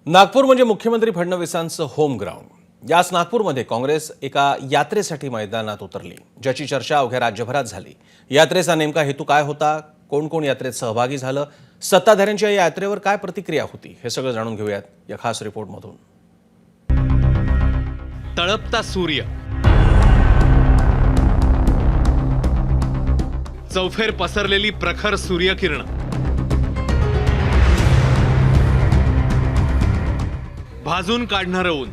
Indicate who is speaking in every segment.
Speaker 1: नागपूर म्हणजे मुख्यमंत्री फडणवीसांचं home ground. याच नागपूरमध्ये काँग्रेस एका यात्रेसाठी मैदानात उतरली, ज्याची चर्चा अवघ्या राज्यभरात झाली। यात्रेचा नेमका हेतू काय होता, कोण कोण यात्रेत सहभागी झालं, सत्ताधाऱ्यांच्या या यात्रेवर काय प्रतिक्रिया होती, हे सगळं जाणून घेऊयात या खास रिपोर्टमधून।
Speaker 2: तळपता सूर्य, चौफेर पसरलेली प्रखर सूर्यकिरण, भाजून काढणारं ऊन,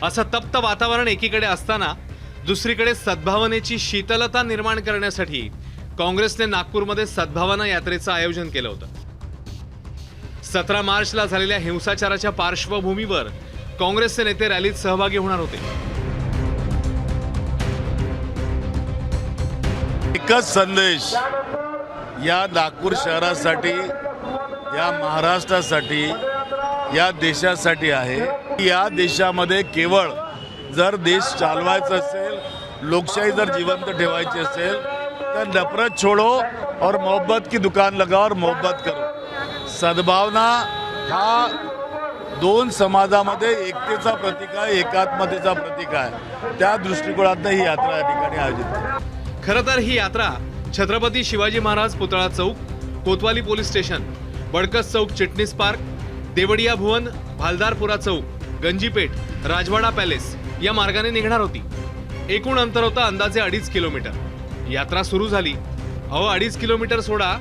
Speaker 2: असं तप्त वातावरण एकीकडे असताना दुसरीकडे सद्भावनेची शीतलता निर्माण करण्यासाठी काँग्रेसने नागपूरमध्ये सद्भावना यात्रेचं आयोजन केलं होतं। 17 मार्चला झालेल्या हिंसाचाराच्या पार्श्वभूमीवर काँग्रेसचे नेते रॅलीत सहभागी होणार होते।
Speaker 3: एकच संदेश या नागपूर शहरासाठी, या महाराष्ट्रासाठी, या देशासाठी आहे। या देशामध्ये केवळ जर देश चालवायचा असेल, लोकशाही जर जिवंत ठेवायची असेल तर नफरत छोड़ो और मोहब्बत की दुकान लगाओ और मोहब्बत करो। सद्भावना हा दोन समाजामध्ये एकतेचा प्रतीक आहे, एकात्मतेचा प्रतीक आहे। त्या दृष्टिकोनातून ही यात्रा या ठिकाणी आयोजित केली।
Speaker 2: खरं तर ही यात्रा छत्रपती शिवाजी महाराज पुतळा चौक, कोतवाली पोलीस स्टेशन, बडकस चौक, चिटणीस पार्क, देवडिया भुवन, भालदारपुरा चौक, गंजीपेठ, राजवाडा पॅलेस या मार्गाने निघणार होती। एकूण अंतर होतं अंदाजे 2.5 किलोमीटर। यात्रा सुरू झाली। 2.5 किलोमीटर सोडा,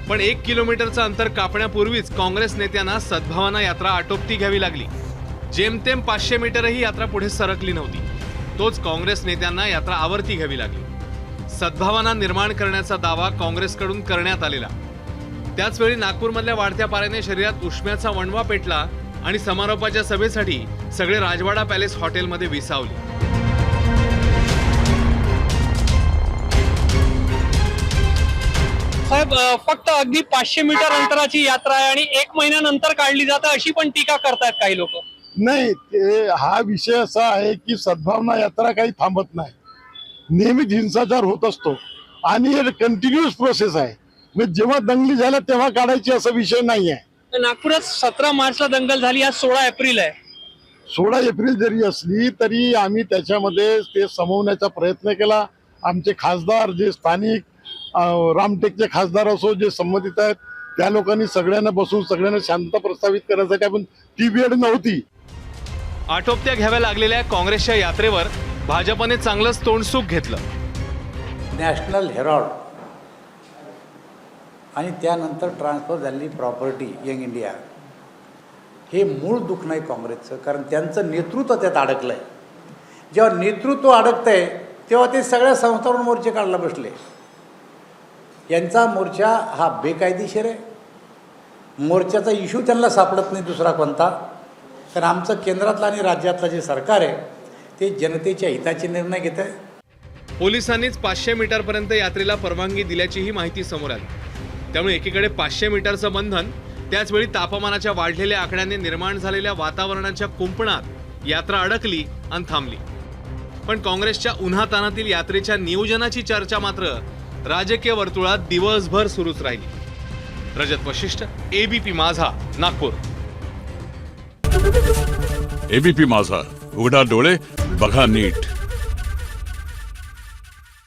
Speaker 2: पण 1 किलोमीटरचं अंतर कापण्यापूर्वीच काँग्रेस नेत्यांना सद्भावना यात्रा आटोपती घ्यावी लागली। जेमतेम 500 मीटरही यात्रा पुढे सरकली नव्हती, तोच काँग्रेस नेत्यांना यात्रा आवर्ती घ्यावी लागली। सद्भावना निर्माण करण्याचा दावा काँग्रेसकडून करण्यात आलेला। त्याचवेळी नागपूरमधल्या वाढत्या पाऱ्याने शरीरात उष्म्याचा वणवा पेटला आणि समारोपाच्या सभेसाठी सगळे राजवाडा पॅलेस हॉटेलमध्ये विसावले।
Speaker 4: साहेब, फक्त अगदी 500 मीटर अंतराची यात्रा आहे आणि 1 महिन्यानंतर काढली जाते अशी पण टीका करतायत काही लोक।
Speaker 5: नाही, हा विषय असा आहे की सद्भावना यात्रा काही थांबत नाही, नेहमीच हिंसाचार होत असतो आणि हे कंटिन्युअस प्रोसेस आहे। म्हणजे जेव्हा दंगली झाल्या तेव्हा काढायची असा विषय नाही आहे।
Speaker 4: नागपुरात 17 मार्चला दंगल झाली, आज 16 एप्रिल आहे।
Speaker 5: 16 एप्रिल जरी असली तरी आम्ही त्याच्यामध्ये ते समवण्याचा प्रयत्न केला। आमचे खासदार, जे स्थानिक रामटेकचे खासदार असो, जे संबंधित आहेत त्या लोकांनी सगळ्यांना बसून सगळ्यांना शांतता प्रस्थापित करण्यासाठी आपण ती वेळ नव्हती।
Speaker 2: आटोपत्या घ्याव्या लागलेल्या काँग्रेसच्या यात्रेवर भाजपने चांगलंच तोंडसुख घेतलं।
Speaker 6: नॅशनल हेराल्ड आणि त्यानंतर ट्रान्सफर झालेली प्रॉपर्टी यंग इंडिया, हे मूळ दुःख नाही काँग्रेसचं, कारण त्यांचं नेतृत्व त्यात अडकलं आहे। जेव्हा नेतृत्व अडकतंय तेव्हा ते सगळ्या संस्थांवर मोर्चे काढला बसले। यांचा मोर्चा हा बेकायदेशीर आहे। मोर्चाचा इश्यू त्यांना सापडत नाही दुसरा कोणता, कारण आमचं केंद्रातलं आणि राज्यातलं जे सरकार आहे ते जनतेच्या हिताचे निर्णय घेत आहे।
Speaker 2: पोलिसांनीच 500 मीटरपर्यंत यात्रेला परवानगी दिल्याचीही माहिती समोर आली। त्यामुळे एकीकडे 500 मीटरचं बंधन, त्याचवेळी तापमानाच्या वाढलेल्या आकड्याने निर्माण झालेल्या वातावरणाच्या कुंपणात यात्रा अडकली आणि थांबली। पण काँग्रेसच्या उन्हातानातील यात्रेच्या नियोजनाची चर्चा मात्र राजकीय वर्तुळात दिवसभर सुरूच राहिली। रजत वशिष्ठ, एबीपी माझा, नागपूर।
Speaker 7: एबीपी माझा, उघडा डोळे बघा नीट।